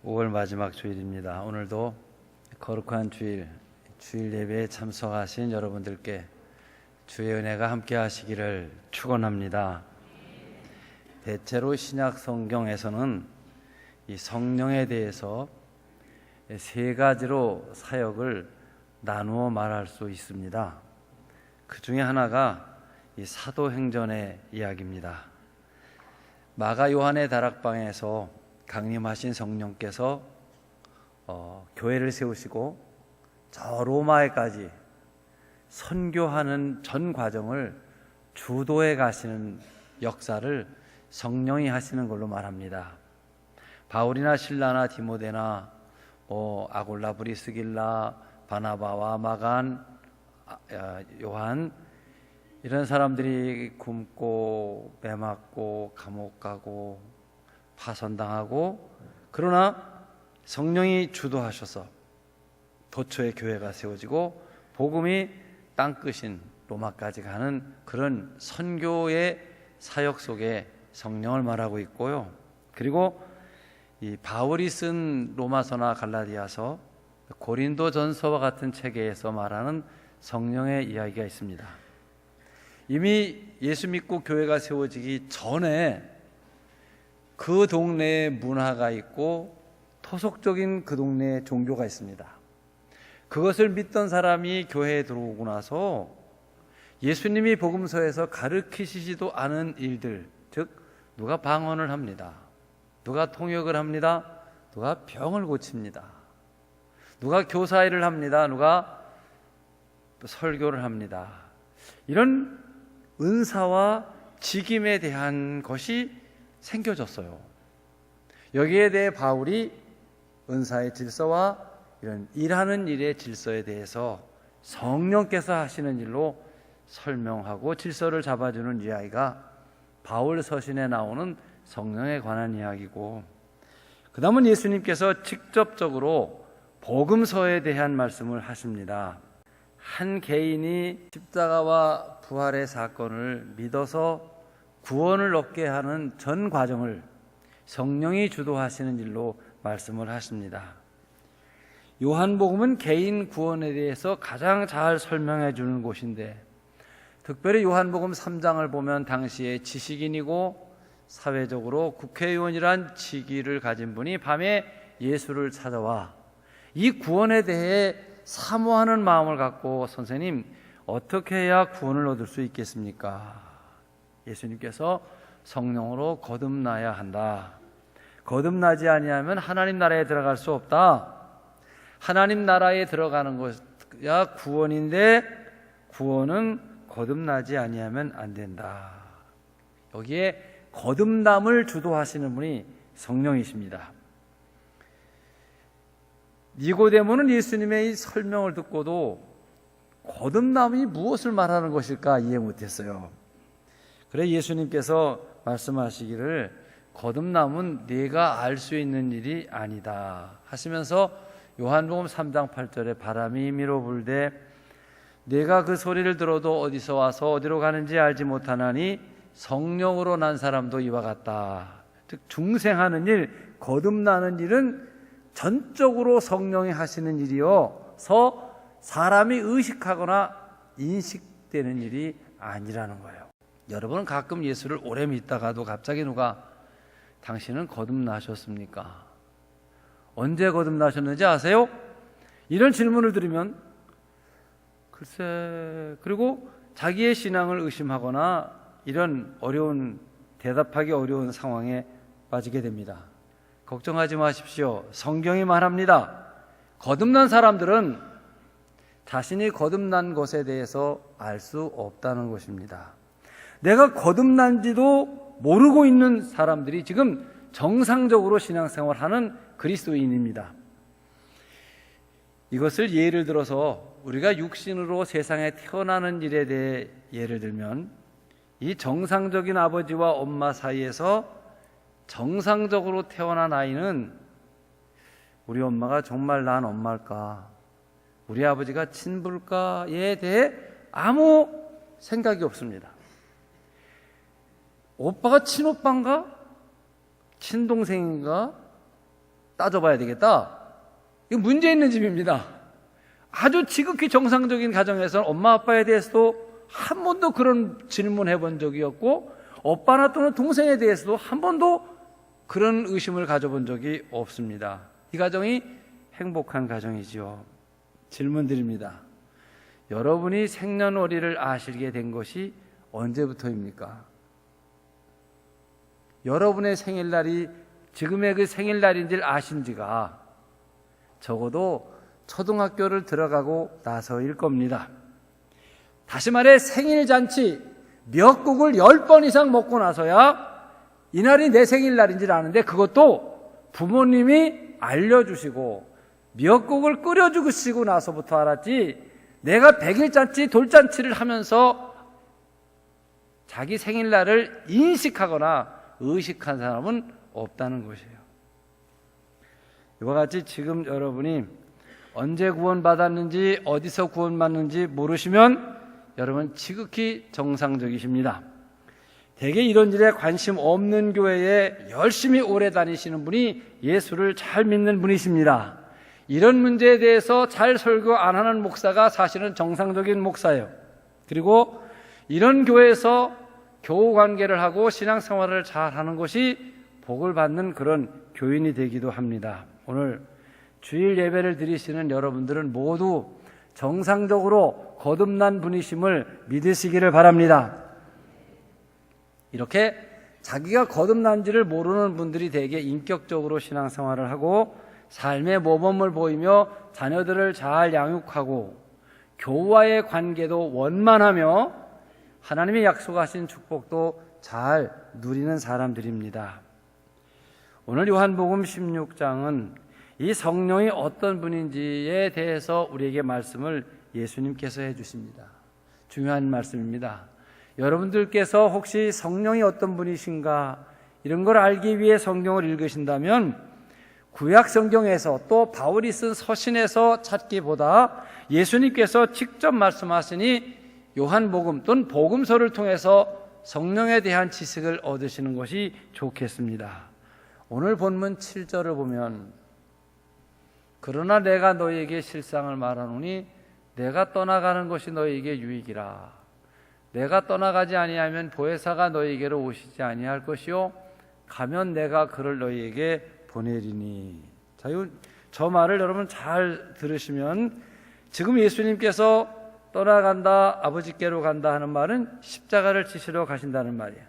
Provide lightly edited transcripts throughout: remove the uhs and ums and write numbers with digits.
5월 마지막 주일입니다. 오늘도 거룩한 주일 예배에 참석하신 여러분들께 주의 은혜가 함께 하시기를 축원합니다. 대체로 신약 성경에서는 이 성령에 대해서 세 가지로 사역을 나누어 말할 수 있습니다. 그 중에 하나가 이 사도행전의 이야기입니다. 마가 요한의 다락방에서 강림하신 성령께서 교회를 세우시고 저 로마에까지 선교하는 전 과정을 주도해 가시는 역사를 성령이 하시는 걸로 말합니다. 바울이나 실라나 디모데나 아골라, 브리스길라, 바나바와 마간, 요한 이런 사람들이 굶고 매맞고 감옥 가고 파선당하고, 그러나 성령이 주도하셔서 도처의 교회가 세워지고 복음이 땅끝인 로마까지 가는 그런 선교의 사역 속에 성령을 말하고 있고요. 그리고 이 바울이 쓴 로마서나 갈라디아서, 고린도전서와 같은 체계에서 말하는 성령의 이야기가 있습니다. 이미 예수 믿고 교회가 세워지기 전에 그 동네에 문화가 있고 토속적인 그 동네에 종교가 있습니다. 그것을 믿던 사람이 교회에 들어오고 나서 예수님이 복음서에서 가르치시지도 않은 일들, 즉 누가 방언을 합니다, 누가 통역을 합니다, 누가 병을 고칩니다, 누가 교사 일을 합니다, 누가 설교를 합니다. 이런 은사와 직임에 대한 것이 생겨졌어요. 여기에 대해 바울이 은사의 질서와 이런 일하는 일의 질서에 대해서 성령께서 하시는 일로 설명하고 질서를 잡아주는 이야기가 바울 서신에 나오는 성령에 관한 이야기고, 그 다음은 예수님께서 직접적으로 복음서에 대한 말씀을 하십니다. 한 개인이 십자가와 부활의 사건을 믿어서 구원을 얻게 하는 전 과정을 성령이 주도하시는 일로 말씀을 하십니다. 요한복음은 개인 구원에 대해서 가장 잘 설명해 주는 곳인데, 특별히 요한복음 3장을 보면 당시에 지식인이고 사회적으로 국회의원이란 직위를 가진 분이 밤에 예수를 찾아와 이 구원에 대해 사모하는 마음을 갖고, 선생님 어떻게 해야 구원을 얻을 수 있겠습니까? 예수님께서 성령으로 거듭나야 한다. 거듭나지 아니하면 하나님 나라에 들어갈 수 없다. 하나님 나라에 들어가는 것야 구원인데 구원은 거듭나지 아니하면 안 된다. 여기에 거듭남을 주도하시는 분이 성령이십니다. 니고데모는 예수님의 이 설명을 듣고도 거듭남이 무엇을 말하는 것일까 이해 못했어요. 그래 예수님께서 말씀하시기를 거듭남은 네가 알 수 있는 일이 아니다 하시면서 요한복음 3장 8절에 바람이 임의로 불되 네가 그 소리를 들어도 어디서 와서 어디로 가는지 알지 못하나니 성령으로 난 사람도 이와 같다. 즉 중생하는 일, 거듭나는 일은 전적으로 성령이 하시는 일이어서 사람이 의식하거나 인식되는 일이 아니라는 거예요. 여러분은 가끔 예수를 오래 믿다가도 갑자기 누가 당신은 거듭나셨습니까? 언제 거듭나셨는지 아세요? 이런 질문을 들으면 글쎄, 그리고 자기의 신앙을 의심하거나 이런 대답하기 어려운 상황에 빠지게 됩니다. 걱정하지 마십시오. 성경이 말합니다. 거듭난 사람들은 자신이 거듭난 것에 대해서 알 수 없다는 것입니다. 내가 거듭난지도 모르고 있는 사람들이 지금 정상적으로 신앙생활하는 그리스도인입니다. 이것을 예를 들어서 우리가 육신으로 세상에 태어나는 일에 대해 예를 들면, 이 정상적인 아버지와 엄마 사이에서 정상적으로 태어난 아이는 우리 엄마가 정말 난 엄마일까, 우리 아버지가 친부일까에 대해 아무 생각이 없습니다. 오빠가 친오빠인가? 친동생인가? 따져봐야 되겠다. 이거 문제 있는 집입니다. 아주 지극히 정상적인 가정에서는 엄마 아빠에 대해서도 한 번도 그런 질문해 본 적이 없고, 오빠나 또는 동생에 대해서도 한 번도 그런 의심을 가져본 적이 없습니다. 이 가정이 행복한 가정이지요. 질문 드립니다. 여러분이 생년월일을 아시게 된 것이 언제부터입니까? 여러분의 생일날이 지금의 그 생일날인지를 아신 지가 적어도 초등학교를 들어가고 나서일 겁니다. 다시 말해 생일잔치 미역국을 10번 이상 먹고 나서야 이날이 내 생일날인지를 아는데, 그것도 부모님이 알려주시고 미역국을 끓여주시고 나서부터 알았지, 내가 100일잔치 돌잔치를 하면서 자기 생일날을 인식하거나 의식한 사람은 없다는 것이에요. 이와 같이 지금 여러분이 언제 구원받았는지 어디서 구원받는지 모르시면 여러분 지극히 정상적이십니다. 대개 이런 일에 관심 없는 교회에 열심히 오래 다니시는 분이 예수를 잘 믿는 분이십니다. 이런 문제에 대해서 잘 설교 안 하는 목사가 사실은 정상적인 목사예요. 그리고 이런 교회에서 교우 관계를 하고 신앙생활을 잘 하는 것이 복을 받는 그런 교인이 되기도 합니다. 오늘 주일 예배를 드리시는 여러분들은 모두 정상적으로 거듭난 분이심을 믿으시기를 바랍니다. 이렇게 자기가 거듭난지를 모르는 분들이 대개 인격적으로 신앙생활을 하고 삶의 모범을 보이며 자녀들을 잘 양육하고 교우와의 관계도 원만하며 하나님의 약속하신 축복도 잘 누리는 사람들입니다. 오늘 요한복음 16장은 이 성령이 어떤 분인지에 대해서 우리에게 말씀을 예수님께서 해주십니다. 중요한 말씀입니다. 여러분들께서 혹시 성령이 어떤 분이신가 이런 걸 알기 위해 성경을 읽으신다면 구약 성경에서 또 바울이 쓴 서신에서 찾기보다 예수님께서 직접 말씀하시니 요한복음 또는 복음서를 통해서 성령에 대한 지식을 얻으시는 것이 좋겠습니다. 오늘 본문 7절을 보면 그러나 내가 너희에게 실상을 말하노니 내가 떠나가는 것이 너희에게 유익이라. 내가 떠나가지 아니하면 보혜사가 너희에게로 오시지 아니할 것이요 가면 내가 그를 너희에게 보내리니. 자, 저 말을 여러분 잘 들으시면 지금 예수님께서 떠나간다, 아버지께로 간다 하는 말은 십자가를 지시러 가신다는 말이에요.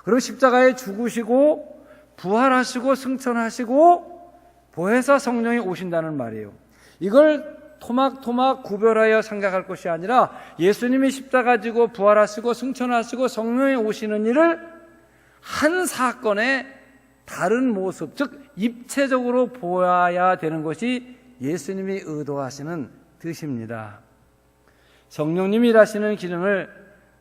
그리고 십자가에 죽으시고 부활하시고 승천하시고 보혜사 성령이 오신다는 말이에요. 이걸 토막토막 구별하여 생각할 것이 아니라 예수님이 십자가 지고 부활하시고 승천하시고 성령이 오시는 일을 한 사건의 다른 모습, 즉 입체적으로 보아야 되는 것이 예수님이 의도하시는 뜻입니다. 성령님이 일하시는 기능을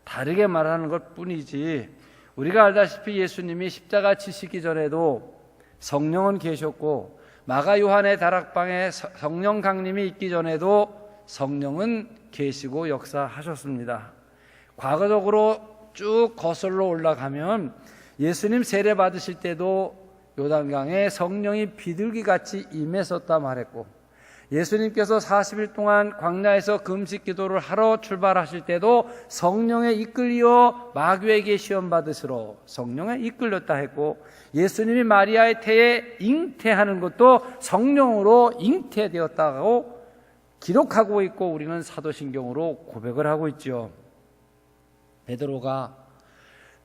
다르게 말하는 것 뿐이지, 우리가 알다시피 예수님이 십자가 지시기 전에도 성령은 계셨고 마가 요한의 다락방에 성령 강림이 있기 전에도 성령은 계시고 역사하셨습니다. 과거적으로 쭉 거슬러 올라가면 예수님 세례 받으실 때도 요단강에 성령이 비둘기같이 임했었다 말했고, 예수님께서 40일 동안 광야에서 금식 기도를 하러 출발하실 때도 성령에 이끌려 마귀에게 시험 받으시러 성령에 이끌렸다 했고, 예수님이 마리아의 태에 잉태하는 것도 성령으로 잉태되었다고 기록하고 있고 우리는 사도신경으로 고백을 하고 있죠. 베드로가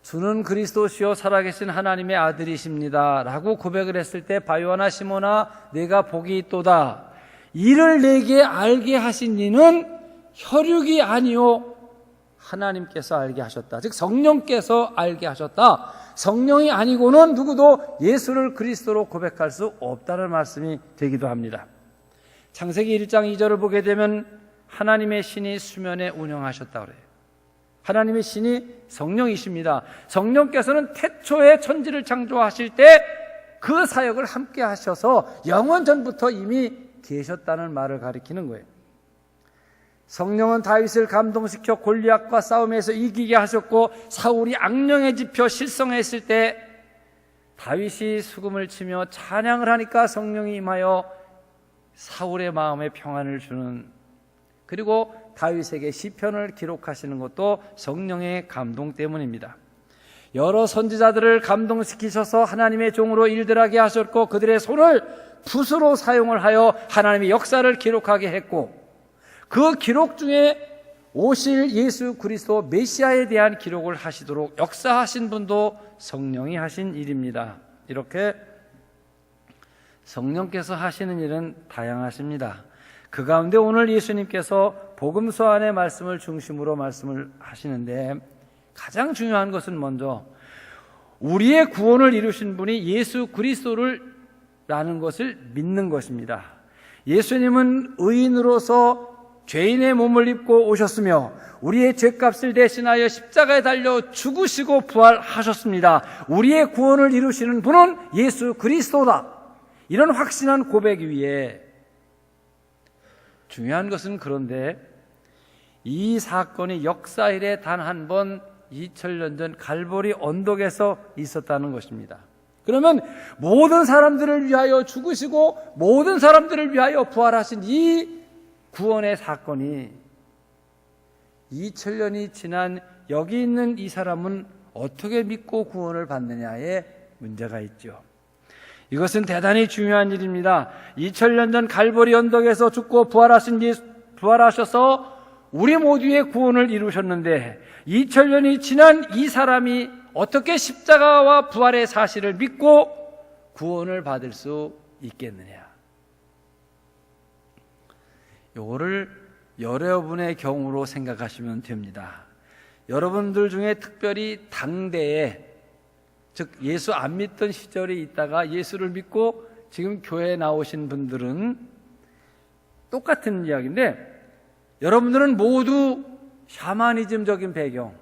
주는 그리스도시요 살아계신 하나님의 아들이십니다 라고 고백을 했을 때 바요하나 시몬아 내가 복이 있도다. 이를 내게 알게 하신 이는 혈육이 아니요 하나님께서 알게 하셨다. 즉 성령께서 알게 하셨다. 성령이 아니고는 누구도 예수를 그리스도로 고백할 수 없다는 말씀이 되기도 합니다. 창세기 1장 2절을 보게 되면 하나님의 신이 수면에 운영하셨다 그래요. 하나님의 신이 성령이십니다. 성령께서는 태초에 천지를 창조하실 때 그 사역을 함께 하셔서 영원 전부터 이미 계셨다는 말을 가리키는 거예요. 성령은 다윗을 감동시켜 골리앗과 싸움에서 이기게 하셨고, 사울이 악령에 집혀 실성했을 때 다윗이 수금을 치며 찬양을 하니까 성령이 임하여 사울의 마음에 평안을 주는, 그리고 다윗에게 시편을 기록하시는 것도 성령의 감동 때문입니다. 여러 선지자들을 감동시키셔서 하나님의 종으로 일들하게 하셨고 그들의 손을 붓으로 사용을 하여 하나님의 역사를 기록하게 했고, 그 기록 중에 오실 예수 그리스도 메시아에 대한 기록을 하시도록 역사하신 분도 성령이 하신 일입니다. 이렇게 성령께서 하시는 일은 다양하십니다. 그 가운데 오늘 예수님께서 복음서 안의 말씀을 중심으로 말씀을 하시는데, 가장 중요한 것은 먼저 우리의 구원을 이루신 분이 예수 그리스도라는 것을 믿는 것입니다. 예수님은 의인으로서 죄인의 몸을 입고 오셨으며 우리의 죄값을 대신하여 십자가에 달려 죽으시고 부활하셨습니다. 우리의 구원을 이루시는 분은 예수 그리스도다. 이런 확신한 고백 위에, 중요한 것은 그런데 이 사건이 역사 이래 단 한 번 2000년 전 갈보리 언덕에서 있었다는 것입니다. 그러면 모든 사람들을 위하여 죽으시고 모든 사람들을 위하여 부활하신 이 구원의 사건이 2000년이 지난 여기 있는 이 사람은 어떻게 믿고 구원을 받느냐에 문제가 있죠. 이것은 대단히 중요한 일입니다. 2000년 전 갈보리 언덕에서 죽고 부활하셔서 우리 모두의 구원을 이루셨는데 2000년이 지난 이 사람이 어떻게 십자가와 부활의 사실을 믿고 구원을 받을 수 있겠느냐. 이거를 여러분의 경우로 생각하시면 됩니다. 여러분들 중에 특별히 당대에, 즉 예수 안 믿던 시절이 있다가 예수를 믿고 지금 교회에 나오신 분들은 똑같은 이야기인데, 여러분들은 모두 샤머니즘적인 배경,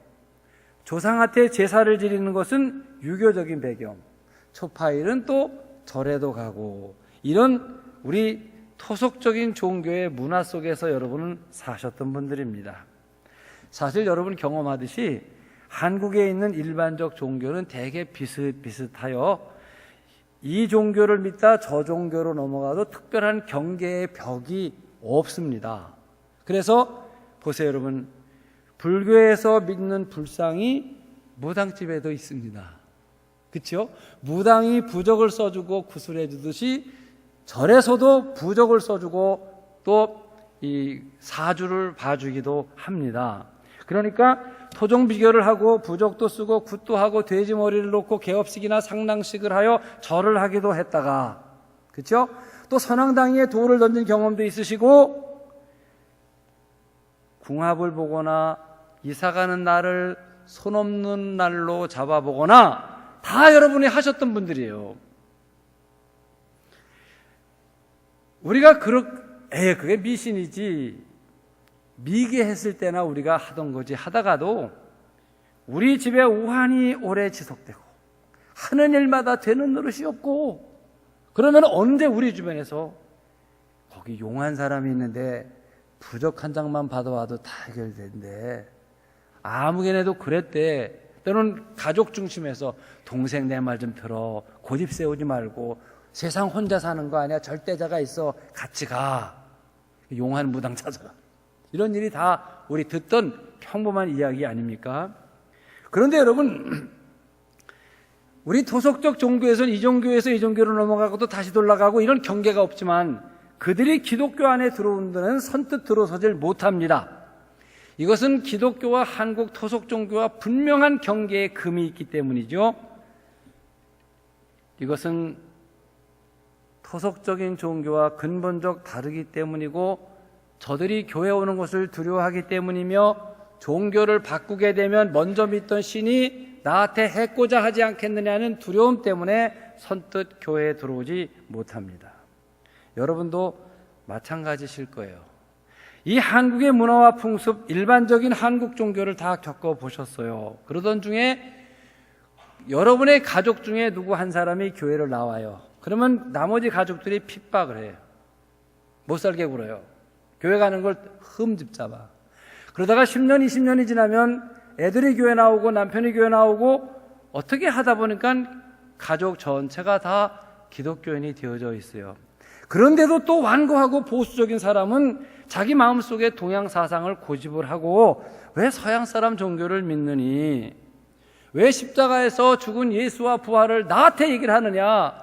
조상한테 제사를 지리는 것은 유교적인 배경, 초파일은 또 절에도 가고, 이런 우리 토속적인 종교의 문화 속에서 여러분은 사셨던 분들입니다. 사실 여러분 경험하듯이 한국에 있는 일반적 종교는 대개 비슷비슷하여 이 종교를 믿다 저 종교로 넘어가도 특별한 경계의 벽이 없습니다. 그래서 보세요 여러분, 불교에서 믿는 불상이 무당집에도 있습니다. 그렇죠? 무당이 부적을 써주고 구슬해 주듯이 절에서도 부적을 써주고 또 이 사주를 봐주기도 합니다. 그러니까 토종 비결을 하고 부적도 쓰고 굿도 하고 돼지 머리를 놓고 개업식이나 상랑식을 하여 절을 하기도 했다가, 그렇죠? 또 선왕당에 돌을 던진 경험도 있으시고, 궁합을 보거나 이사가는 날을 손 없는 날로 잡아보거나 다 여러분이 하셨던 분들이에요. 우리가 그게 미신이지, 미개했을 때나 우리가 하던 거지 하다가도 우리 집에 우환이 오래 지속되고 하는 일마다 되는 노릇이 없고, 그러면 언제 우리 주변에서 거기 용한 사람이 있는데 부적 한 장만 받아와도 다 해결된대, 아무개네도 그랬대, 때로는 가족 중심에서 동생 내 말 좀 들어, 고집 세우지 말고, 세상 혼자 사는 거 아니야, 절대자가 있어, 같이 가, 용한 무당 찾아가, 이런 일이 다 우리 듣던 평범한 이야기 아닙니까? 그런데 여러분, 우리 토속적 종교에서는 이 종교에서 이 종교로 넘어가고 또 다시 돌아가고 이런 경계가 없지만 그들이 기독교 안에 들어온 데는 선뜻 들어서질 못합니다. 이것은 기독교와 한국 토속 종교와 분명한 경계의 금이 있기 때문이죠. 이것은 토속적인 종교와 근본적 다르기 때문이고, 저들이 교회 오는 것을 두려워하기 때문이며, 종교를 바꾸게 되면 먼저 믿던 신이 나한테 해코자 하지 않겠느냐는 두려움 때문에 선뜻 교회에 들어오지 못합니다. 여러분도 마찬가지실 거예요. 이 한국의 문화와 풍습, 일반적인 한국 종교를 다 겪어보셨어요. 그러던 중에 여러분의 가족 중에 누구 한 사람이 교회를 나와요. 그러면 나머지 가족들이 핍박을 해요. 못 살게 굴어요. 교회 가는 걸 흠집 잡아. 그러다가 10년, 20년이 지나면 애들이 교회 나오고 남편이 교회 나오고 어떻게 하다 보니까 가족 전체가 다 기독교인이 되어져 있어요. 그런데도 또 완고하고 보수적인 사람은 자기 마음속에 동양 사상을 고집을 하고 왜 서양 사람 종교를 믿느니? 왜 십자가에서 죽은 예수와 부활을 나한테 얘기를 하느냐?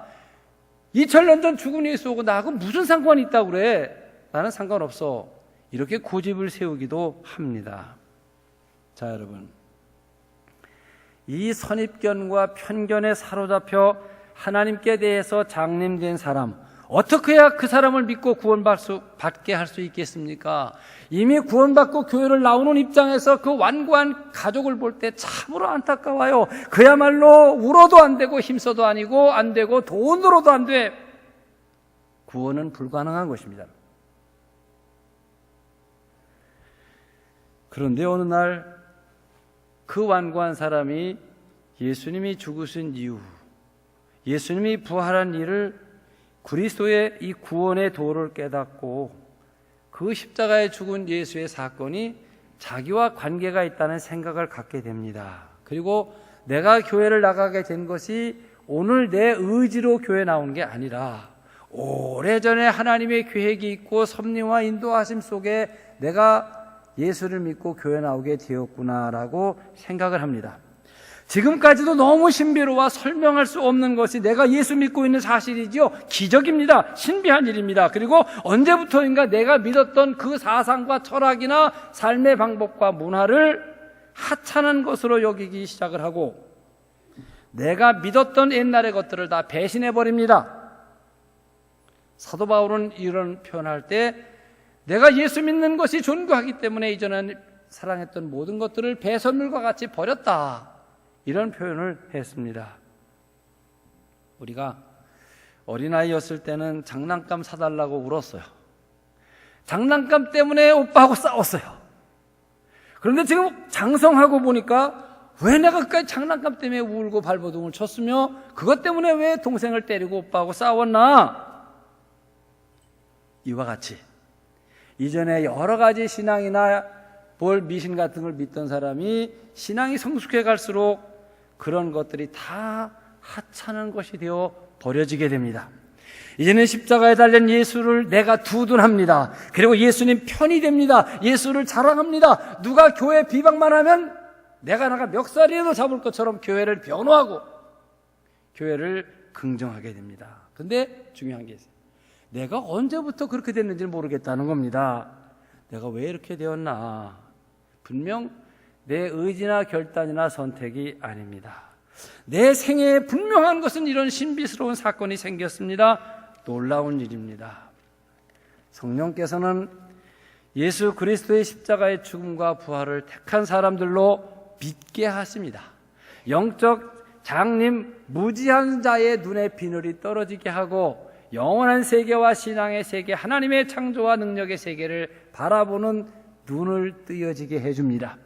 2000년 전 죽은 예수하고 나하고 무슨 상관이 있다고 그래? 나는 상관없어. 이렇게 고집을 세우기도 합니다. 자, 여러분, 이 선입견과 편견에 사로잡혀 하나님께 대해서 장님된 사람, 어떻게 해야 그 사람을 믿고 구원받게 할 수 있겠습니까? 이미 구원받고 교회를 나오는 입장에서 그 완고한 가족을 볼 때 참으로 안타까워요. 그야말로 울어도 안 되고 힘써도 아니고 안 되고 돈으로도 안 돼. 구원은 불가능한 것입니다. 그런데 어느 날 그 완고한 사람이 예수님이 죽으신 이유, 예수님이 부활한 일을 그리스도의 이 구원의 도를 깨닫고 그 십자가에 죽은 예수의 사건이 자기와 관계가 있다는 생각을 갖게 됩니다. 그리고 내가 교회를 나가게 된 것이 오늘 내 의지로 교회 나오는 게 아니라 오래전에 하나님의 계획이 있고 섭리와 인도하심 속에 내가 예수를 믿고 교회 나오게 되었구나라고 생각을 합니다. 지금까지도 너무 신비로워 설명할 수 없는 것이 내가 예수 믿고 있는 사실이지요. 기적입니다. 신비한 일입니다. 그리고 언제부터인가 내가 믿었던 그 사상과 철학이나 삶의 방법과 문화를 하찮은 것으로 여기기 시작을 하고 내가 믿었던 옛날의 것들을 다 배신해버립니다. 사도 바울은 이런 표현할 때 내가 예수 믿는 것이 존귀하기 때문에 이전에 사랑했던 모든 것들을 배설물과 같이 버렸다. 이런 표현을 했습니다. 우리가 어린아이였을 때는 장난감 사달라고 울었어요. 장난감 때문에 오빠하고 싸웠어요. 그런데 지금 장성하고 보니까 왜 내가 끝까지 장난감 때문에 울고 발버둥을 쳤으며 그것 때문에 왜 동생을 때리고 오빠하고 싸웠나? 이와 같이 이전에 여러 가지 신앙이나 미신 같은 걸 믿던 사람이 신앙이 성숙해 갈수록 그런 것들이 다 하찮은 것이 되어 버려지게 됩니다. 이제는 십자가에 달린 예수를 내가 두둔합니다. 그리고 예수님 편이 됩니다. 예수를 자랑합니다. 누가 교회 비방만 하면 내가 멱살이라도 잡을 것처럼 교회를 변호하고 교회를 긍정하게 됩니다. 근데 중요한 게 있어요. 내가 언제부터 그렇게 됐는지 모르겠다는 겁니다. 내가 왜 이렇게 되었나? 분명 내 의지나 결단이나 선택이 아닙니다. 내 생애에 분명한 것은 이런 신비스러운 사건이 생겼습니다. 놀라운 일입니다. 성령께서는 예수 그리스도의 십자가의 죽음과 부활을 택한 사람들로 믿게 하십니다. 영적 장님 무지한 자의 눈에 비늘이 떨어지게 하고 영원한 세계와 신앙의 세계, 하나님의 창조와 능력의 세계를 바라보는 눈을 뜨여지게 해줍니다.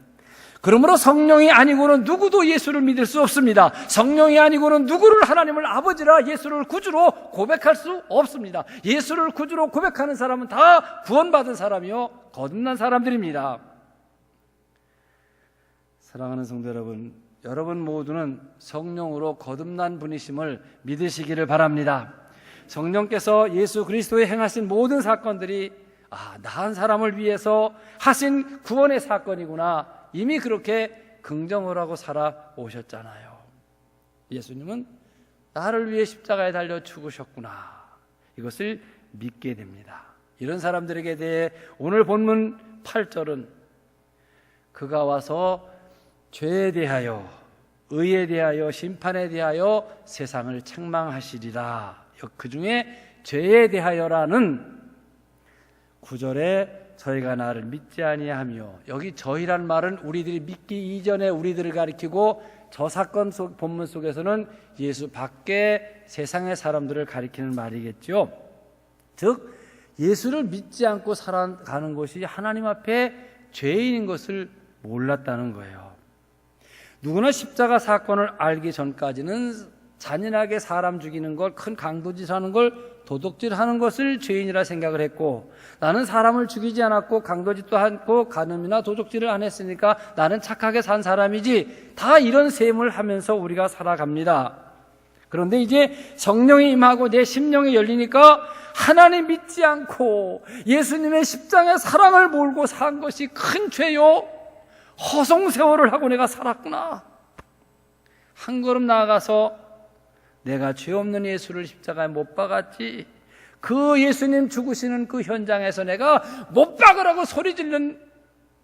그러므로 성령이 아니고는 누구도 예수를 믿을 수 없습니다. 성령이 아니고는 누구를 하나님을 아버지라 예수를 구주로 고백할 수 없습니다. 예수를 구주로 고백하는 사람은 다 구원받은 사람이요 거듭난 사람들입니다. 사랑하는 성도 여러분, 여러분 모두는 성령으로 거듭난 분이심을 믿으시기를 바랍니다. 성령께서 예수 그리스도의 행하신 모든 사건들이 나한 사람을 위해서 하신 구원의 사건이구나, 이미 그렇게 긍정을 하고 살아오셨잖아요. 예수님은 나를 위해 십자가에 달려 죽으셨구나, 이것을 믿게 됩니다. 이런 사람들에게 대해 오늘 본문 8절은 그가 와서 죄에 대하여, 의에 대하여, 심판에 대하여 세상을 책망하시리라. 그 중에 죄에 대하여라는 9절에 저희가 나를 믿지 아니하며, 여기 저희란 말은 우리들이 믿기 이전에 우리들을 가리키고 저 사건 속 본문 속에서는 예수 밖에 세상의 사람들을 가리키는 말이겠죠. 즉 예수를 믿지 않고 살아가는 것이 하나님 앞에 죄인인 것을 몰랐다는 거예요. 누구나 십자가 사건을 알기 전까지는 잔인하게 사람 죽이는 걸, 큰 강도질하는 걸, 도둑질하는 것을 죄인이라 생각을 했고, 나는 사람을 죽이지 않았고 강도질도 않고 간음이나 도둑질을 안 했으니까 나는 착하게 산 사람이지, 다 이런 셈을 하면서 우리가 살아갑니다. 그런데 이제 성령이 임하고 내 심령이 열리니까 하나님 믿지 않고 예수님의 십자가의 사랑을 몰고 산 것이 큰 죄요, 허송세월을 하고 내가 살았구나. 한 걸음 나아가서 내가 죄 없는 예수를 십자가에 못 박았지, 그 예수님 죽으시는 그 현장에서 내가 못 박으라고 소리 지른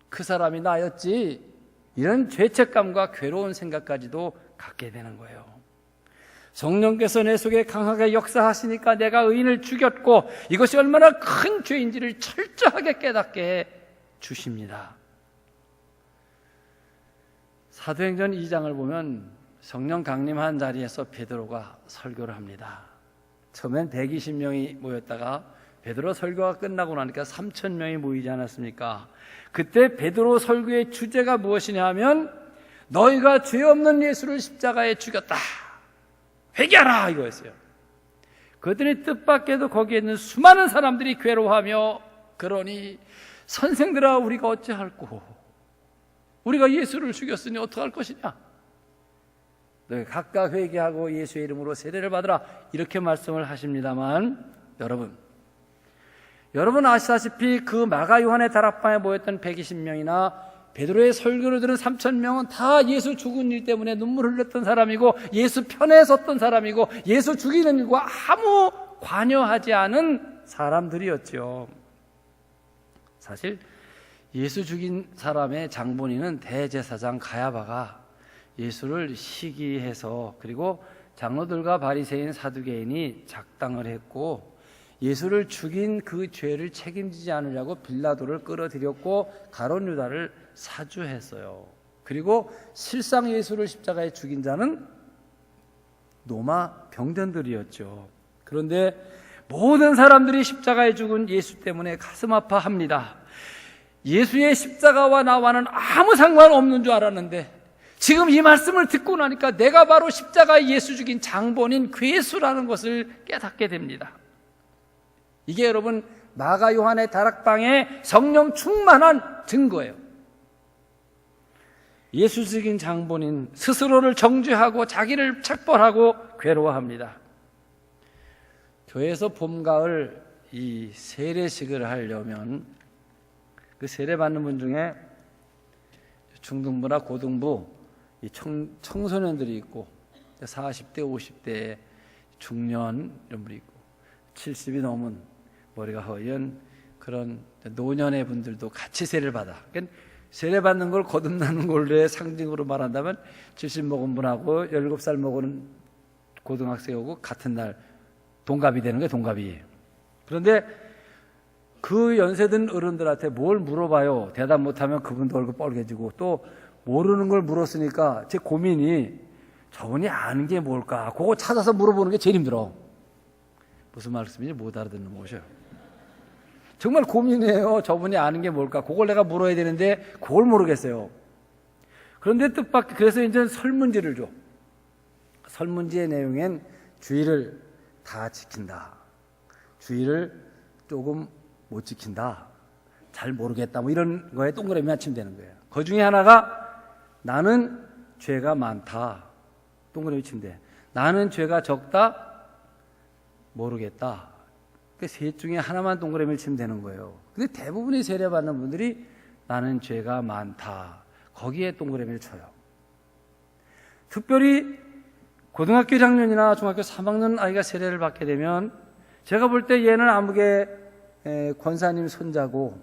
그 사람이 나였지, 이런 죄책감과 괴로운 생각까지도 갖게 되는 거예요. 성령께서 내 속에 강하게 역사하시니까 내가 의인을 죽였고 이것이 얼마나 큰 죄인지를 철저하게 깨닫게 해 주십니다. 사도행전 2장을 보면 성령 강림한 자리에서 베드로가 설교를 합니다. 처음엔 120명이 모였다가 베드로 설교가 끝나고 나니까 3,000명이 모이지 않았습니까? 그때 베드로 설교의 주제가 무엇이냐 하면 너희가 죄 없는 예수를 십자가에 죽였다, 회개하라, 이거였어요. 그랬더니 뜻밖에도 거기에 있는 수많은 사람들이 괴로워하며, 그러니 선생들아 우리가 어찌할꼬, 우리가 예수를 죽였으니 어떡할 것이냐, 너희 각각 회개하고 예수의 이름으로 세례를 받으라, 이렇게 말씀을 하십니다만, 여러분 아시다시피 그 마가 요한의 다락방에 모였던 120명이나 베드로의 설교를 들은 3,000명은 다 예수 죽은 일 때문에 눈물 흘렸던 사람이고 예수 편에 섰던 사람이고 예수 죽이는 일과 아무 관여하지 않은 사람들이었죠. 사실 예수 죽인 사람의 장본인은 대제사장 가야바가 예수를 시기해서, 그리고 장로들과 바리새인 사두개인이 작당을 했고 예수를 죽인 그 죄를 책임지지 않으려고 빌라도를 끌어들였고 가룟 유다를 사주했어요. 그리고 실상 예수를 십자가에 죽인 자는 로마 병전들이었죠. 그런데 모든 사람들이 십자가에 죽은 예수 때문에 가슴 아파합니다. 예수의 십자가와 나와는 아무 상관없는 줄 알았는데 지금 이 말씀을 듣고 나니까 내가 바로 십자가에 예수 죽인 장본인 괴수라는 것을 깨닫게 됩니다. 이게 여러분 마가 요한의 다락방에 성령 충만한 증거예요. 예수 죽인 장본인 스스로를 정죄하고 자기를 책벌하고 괴로워합니다. 교회에서 봄, 가을 이 세례식을 하려면 그 세례 받는 분 중에 중등부나 고등부 이 청소년들이 있고 40대, 50대 중년 이런 분이 있고 70이 넘은 머리가 허연 그런 노년의 분들도 같이 세례를 받아. 그러니까 세례 받는 걸 거듭나는 걸로 상징으로 말한다면 70 먹은 분하고 17살 먹은 고등학생하고 같은 날 동갑이 되는 게 동갑이에요. 그런데 그 연세든 어른들한테 뭘 물어봐요. 대답 못하면 그분도 얼굴 빨개지고, 또 모르는 걸 물었으니까 제 고민이 저분이 아는 게 뭘까? 그거 찾아서 물어보는 게 제일 힘들어. 무슨 말씀인지 못 알아듣는 것이에요. 정말 고민이에요. 저분이 아는 게 뭘까? 그걸 내가 물어야 되는데 그걸 모르겠어요. 그런데 뜻밖의, 그래서 이제 설문지를 줘. 설문지의 내용엔 주의를 다 지킨다, 주의를 조금 못 지킨다, 잘 모르겠다, 뭐 이런 거에 동그라미만 치면 되는 거예요. 그 중에 하나가 나는 죄가 많다, 동그라미 치면 돼. 나는 죄가 적다, 모르겠다. 그 셋 중에 하나만 동그라미를 치면 되는 거예요. 근데 대부분이 세례받는 분들이 나는 죄가 많다, 거기에 동그라미를 쳐요. 특별히 고등학교 1학년이나 중학교 3학년 아이가 세례를 받게 되면 제가 볼 때 얘는 아무개 권사님 손자고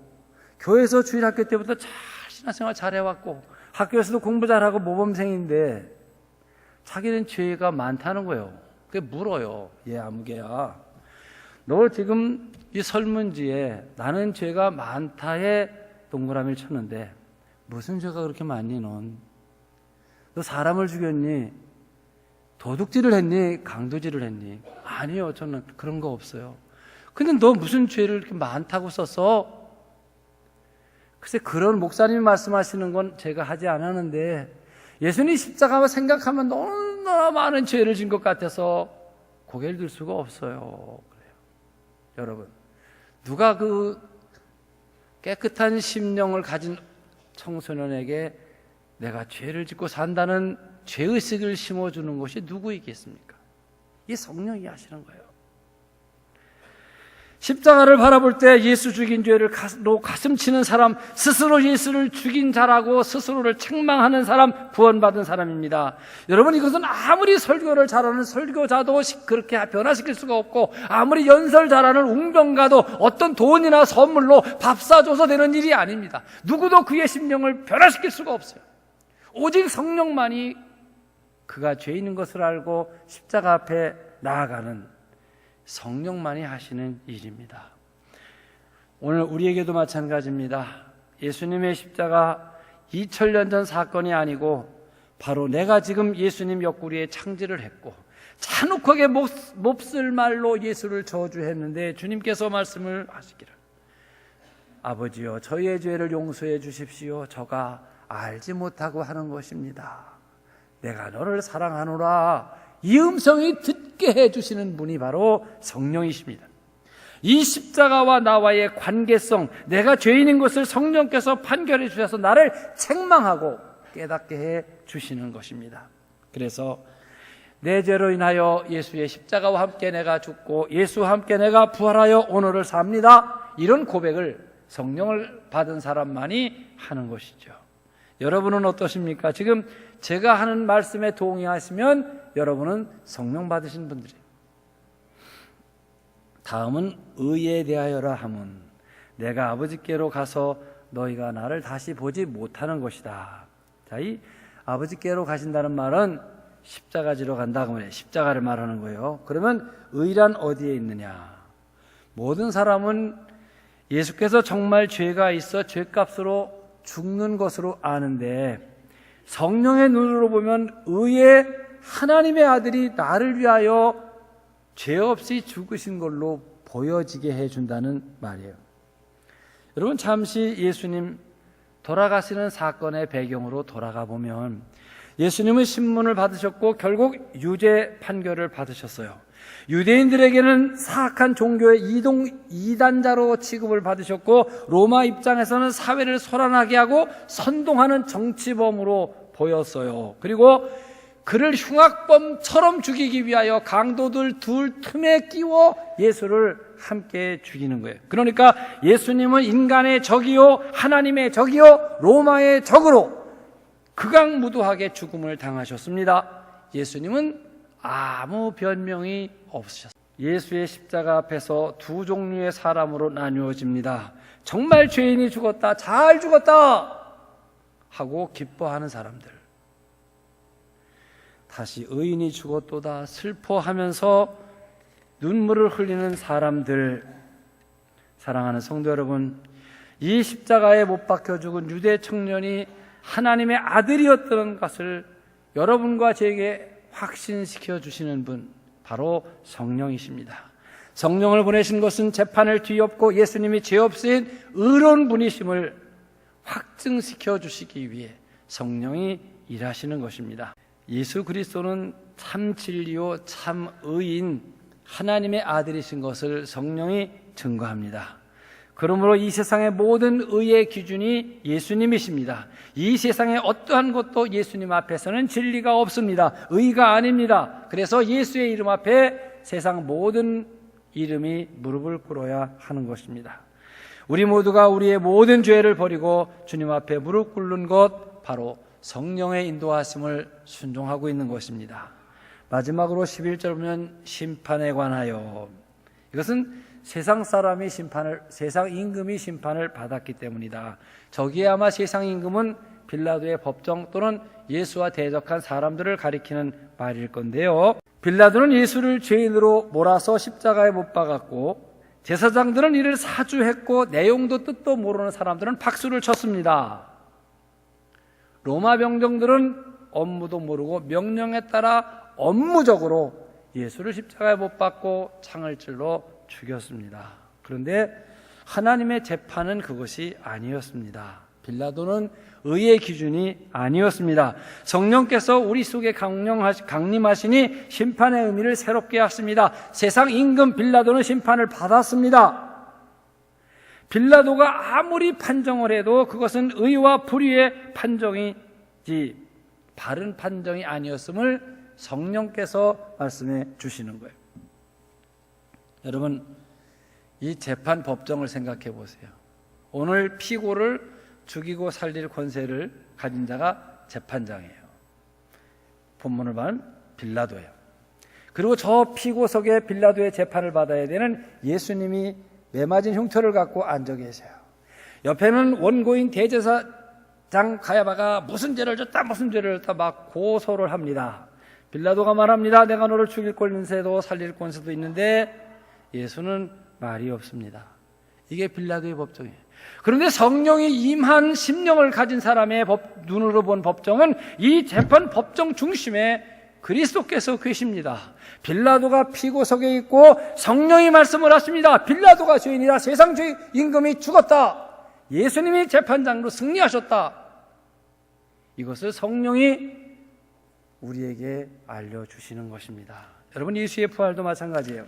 교회에서 주일학교 때부터 잘 신앙생활 잘해왔고 학교에서도 공부 잘하고 모범생인데 자기는 죄가 많다는 거예요. 그게 물어요. 얘 아무개야, 너 지금 이 설문지에 나는 죄가 많다에 동그라미를 쳤는데 무슨 죄가 그렇게 많니? 너 사람을 죽였니? 도둑질을 했니? 강도질을 했니? 아니요, 저는 그런 거 없어요. 근데 너 무슨 죄를 이렇게 많다고 써서? 글쎄, 그런 목사님이 말씀하시는 건 제가 하지 않았는데 예수님 십자가만 생각하면 너무나 많은 죄를 진 것 같아서 고개를 들 수가 없어요. 그래요. 여러분, 누가 그 깨끗한 심령을 가진 청소년에게 내가 죄를 짓고 산다는 죄의식을 심어주는 것이 누구이겠습니까? 이 성령이 하시는 거예요. 십자가를 바라볼 때 예수 죽인 죄를 가슴 치는 사람, 스스로 예수를 죽인 자라고 스스로를 책망하는 사람, 구원받은 사람입니다. 여러분, 이것은 아무리 설교를 잘하는 설교자도 그렇게 변화시킬 수가 없고, 아무리 연설 잘하는 웅병가도 어떤 돈이나 선물로 밥 사줘서 되는 일이 아닙니다. 누구도 그의 심령을 변화시킬 수가 없어요. 오직 성령만이 그가 죄 있는 것을 알고 십자가 앞에 나아가는 성령만이 하시는 일입니다. 오늘 우리에게도 마찬가지입니다. 예수님의 십자가 2000년 전 사건이 아니고 바로 내가 지금 예수님 옆구리에 창질을 했고 잔혹하게 몹쓸 말로 예수를 저주했는데 주님께서 말씀을 하시기를, 아버지여, 저희의 죄를 용서해 주십시오. 저가 알지 못하고 하는 것입니다. 내가 너를 사랑하노라. 이 음성이 듣게 해주시는 분이 바로 성령이십니다. 이 십자가와 나와의 관계성, 내가 죄인인 것을 성령께서 판결해 주셔서 나를 책망하고 깨닫게 해 주시는 것입니다. 그래서 내 죄로 인하여 예수의 십자가와 함께 내가 죽고 예수와 함께 내가 부활하여 오늘을 삽니다. 이런 고백을 성령을 받은 사람만이 하는 것이죠. 여러분은 어떠십니까? 지금 제가 하는 말씀에 동의하시면 여러분은 성령 받으신 분들이에요. 다음은 의에 대하여라 함은 내가 아버지께로 가서 너희가 나를 다시 보지 못하는 것이다. 자, 이 아버지께로 가신다는 말은 십자가 지러 간다고 말해요. 십자가를 말하는 거예요. 그러면 의란 어디에 있느냐? 모든 사람은 예수께서 정말 죄가 있어 죄값으로 죽는 것으로 아는데, 성령의 눈으로 보면 의의 하나님의 아들이 나를 위하여 죄 없이 죽으신 걸로 보여지게 해준다는 말이에요. 여러분, 잠시 예수님 돌아가시는 사건의 배경으로 돌아가 보면 예수님은 신문을 받으셨고 결국 유죄 판결을 받으셨어요. 유대인들에게는 사악한 종교의 이단자로 취급을 받으셨고 로마 입장에서는 사회를 소란하게 하고 선동하는 정치범으로 보였어요. 그리고 그를 흉악범처럼 죽이기 위하여 강도들 둘 틈에 끼워 예수를 함께 죽이는 거예요. 그러니까 예수님은 인간의 적이요 하나님의 적이요 로마의 적으로 극악무도하게 죽음을 당하셨습니다. 예수님은 아무 변명이 없으셨어요. 예수의 십자가 앞에서 두 종류의 사람으로 나누어집니다. 정말 죄인이 죽었다, 잘 죽었다 하고 기뻐하는 사람들, 다시 의인이 죽었도다 슬퍼하면서 눈물을 흘리는 사람들. 사랑하는 성도 여러분, 이 십자가에 못 박혀 죽은 유대 청년이 하나님의 아들이었던 것을 여러분과 제게 확신시켜 주시는 분, 바로 성령이십니다. 성령을 보내신 것은 재판을 뒤엎고 예수님이 죄 없으신 의로운 분이심을 확증시켜 주시기 위해 성령이 일하시는 것입니다. 예수 그리스도는 참 진리요 참 의인 하나님의 아들이신 것을 성령이 증거합니다. 그러므로 이 세상의 모든 의의 기준이 예수님이십니다. 이 세상의 어떠한 것도 예수님 앞에서는 진리가 없습니다. 의가 아닙니다. 그래서 예수의 이름 앞에 세상 모든 이름이 무릎을 꿇어야 하는 것입니다. 우리 모두가 우리의 모든 죄를 버리고 주님 앞에 무릎 꿇는 것, 바로 성령의 인도하심을 순종하고 있는 것입니다. 마지막으로 11절 보면 심판에 관하여, 이것은 세상 사람이 세상 임금이 심판을 받았기 때문이다. 저기에 아마 세상 임금은 빌라도의 법정 또는 예수와 대적한 사람들을 가리키는 말일 건데요. 빌라도는 예수를 죄인으로 몰아서 십자가에 못 박았고, 제사장들은 이를 사주했고, 내용도 뜻도 모르는 사람들은 박수를 쳤습니다. 로마 병정들은 업무도 모르고 명령에 따라 업무적으로 예수를 십자가에 못 박고 창을 찔러 죽였습니다. 그런데 하나님의 재판은 그것이 아니었습니다. 빌라도는 의의 기준이 아니었습니다. 성령께서 우리 속에 강림하시니 심판의 의미를 새롭게 하십니다. 세상 임금 빌라도는 심판을 받았습니다. 빌라도가 아무리 판정을 해도 그것은 의와 불의의 판정이지 바른 판정이 아니었음을 성령께서 말씀해 주시는 거예요. 여러분, 이 재판 법정을 생각해 보세요. 오늘 피고를 죽이고 살릴 권세를 가진 자가 재판장이에요. 본문을 보면 빌라도예요. 그리고 저 피고석에 빌라도의 재판을 받아야 되는 예수님이 매맞은 흉터를 갖고 앉아 계세요. 옆에는 원고인 대제사장 가야바가 무슨 죄를 졌다 막 고소를 합니다. 빌라도가 말합니다. 내가 너를 죽일 권세도 살릴 권세도 있는데 예수는 말이 없습니다. 이게 빌라도의 법정이에요. 그런데 성령이 임한 심령을 가진 사람의 눈으로 본 법정은 이 재판 법정 중심에 그리스도께서 계십니다. 빌라도가 피고석에 있고 성령이 말씀을 하십니다. 빌라도가 죄인이라 세상 죄 임금이 죽었다. 예수님이 재판장으로 승리하셨다. 이것을 성령이 우리에게 알려주시는 것입니다. 여러분, 예수의 부활도 마찬가지예요.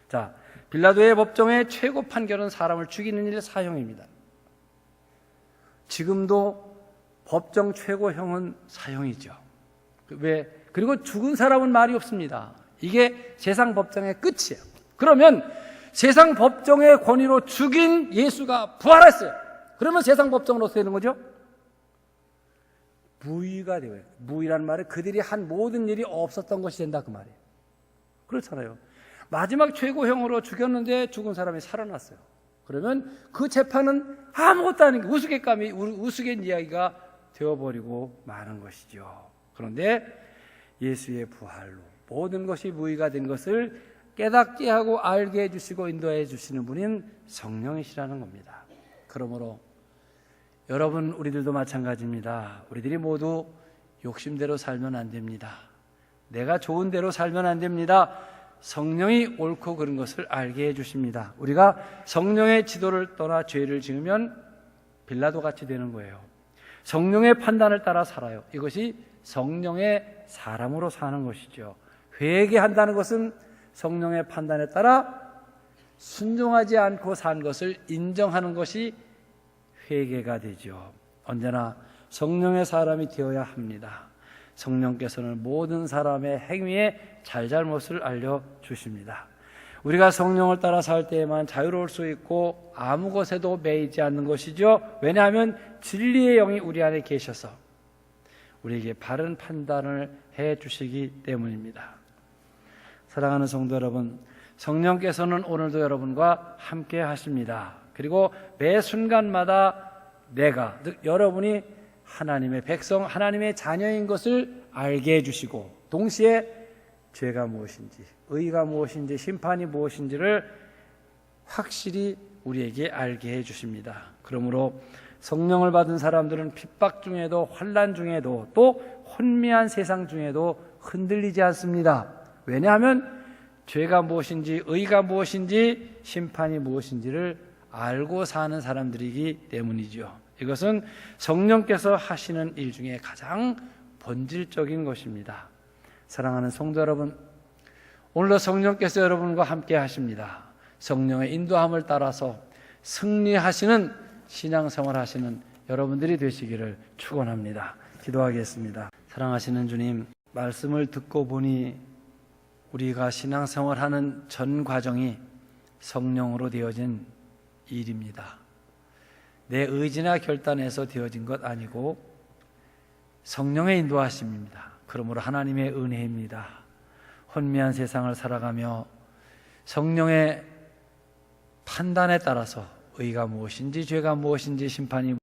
자, 빌라도의 법정의 최고 판결은 사람을 죽이는 일의 사형입니다. 지금도 법정 최고형은 사형이죠. 왜? 그리고 죽은 사람은 말이 없습니다. 이게 세상 법정의 끝이에요. 그러면 세상 법정의 권위로 죽인 예수가 부활했어요. 그러면 세상 법정은 어떻게 되는 거죠? 무의가 되어요. 무의라는 말은 그들이 한 모든 일이 없었던 것이 된다, 그 말이에요. 그렇잖아요. 마지막 최고형으로 죽였는데 죽은 사람이 살아났어요. 그러면 그 재판은 아무것도 아닌 우스갯 이야기가 되어버리고 마는 것이죠. 그런데 예수의 부활로 모든 것이 무의가 된 것을 깨닫게 하고 알게 해주시고 인도해 주시는 분인 성령이시라는 겁니다. 그러므로 여러분, 우리들도 마찬가지입니다. 우리들이 모두 욕심대로 살면 안 됩니다. 내가 좋은 대로 살면 안 됩니다. 성령이 옳고 그른 것을 알게 해주십니다. 우리가 성령의 지도를 떠나 죄를 지으면 빌라도 같이 되는 거예요. 성령의 판단을 따라 살아요. 이것이 성령의 사람으로 사는 것이죠. 회개한다는 것은 성령의 판단에 따라 순종하지 않고 산 것을 인정하는 것이 회개가 되죠. 언제나 성령의 사람이 되어야 합니다. 성령께서는 모든 사람의 행위의 잘잘못을 알려주십니다. 우리가 성령을 따라 살 때에만 자유로울 수 있고 아무 것에도 매이지 않는 것이죠. 왜냐하면 진리의 영이 우리 안에 계셔서 우리에게 바른 판단을 해주시기 때문입니다. 사랑하는 성도 여러분, 성령께서는 오늘도 여러분과 함께 하십니다. 그리고 매 순간마다 내가, 즉 여러분이 하나님의 백성, 하나님의 자녀인 것을 알게 해주시고 동시에 죄가 무엇인지, 의가 무엇인지, 심판이 무엇인지를 확실히 우리에게 알게 해주십니다. 그러므로 성령을 받은 사람들은 핍박 중에도 환난 중에도 또 혼미한 세상 중에도 흔들리지 않습니다. 왜냐하면 죄가 무엇인지, 의가 무엇인지, 심판이 무엇인지를 알고 사는 사람들이기 때문이죠. 이것은 성령께서 하시는 일 중에 가장 본질적인 것입니다. 사랑하는 성도 여러분, 오늘도 성령께서 여러분과 함께 하십니다. 성령의 인도함을 따라서 승리하시는 신앙생활 하시는 여러분들이 되시기를 축원합니다. 기도하겠습니다. 사랑하시는 주님, 말씀을 듣고 보니 우리가 신앙생활하는 전 과정이 성령으로 되어진 일입니다. 내 의지나 결단에서 되어진 것 아니고 성령의 인도하심입니다. 그러므로 하나님의 은혜입니다. 혼미한 세상을 살아가며 성령의 판단에 따라서 의가 무엇인지 죄가 무엇인지 심판이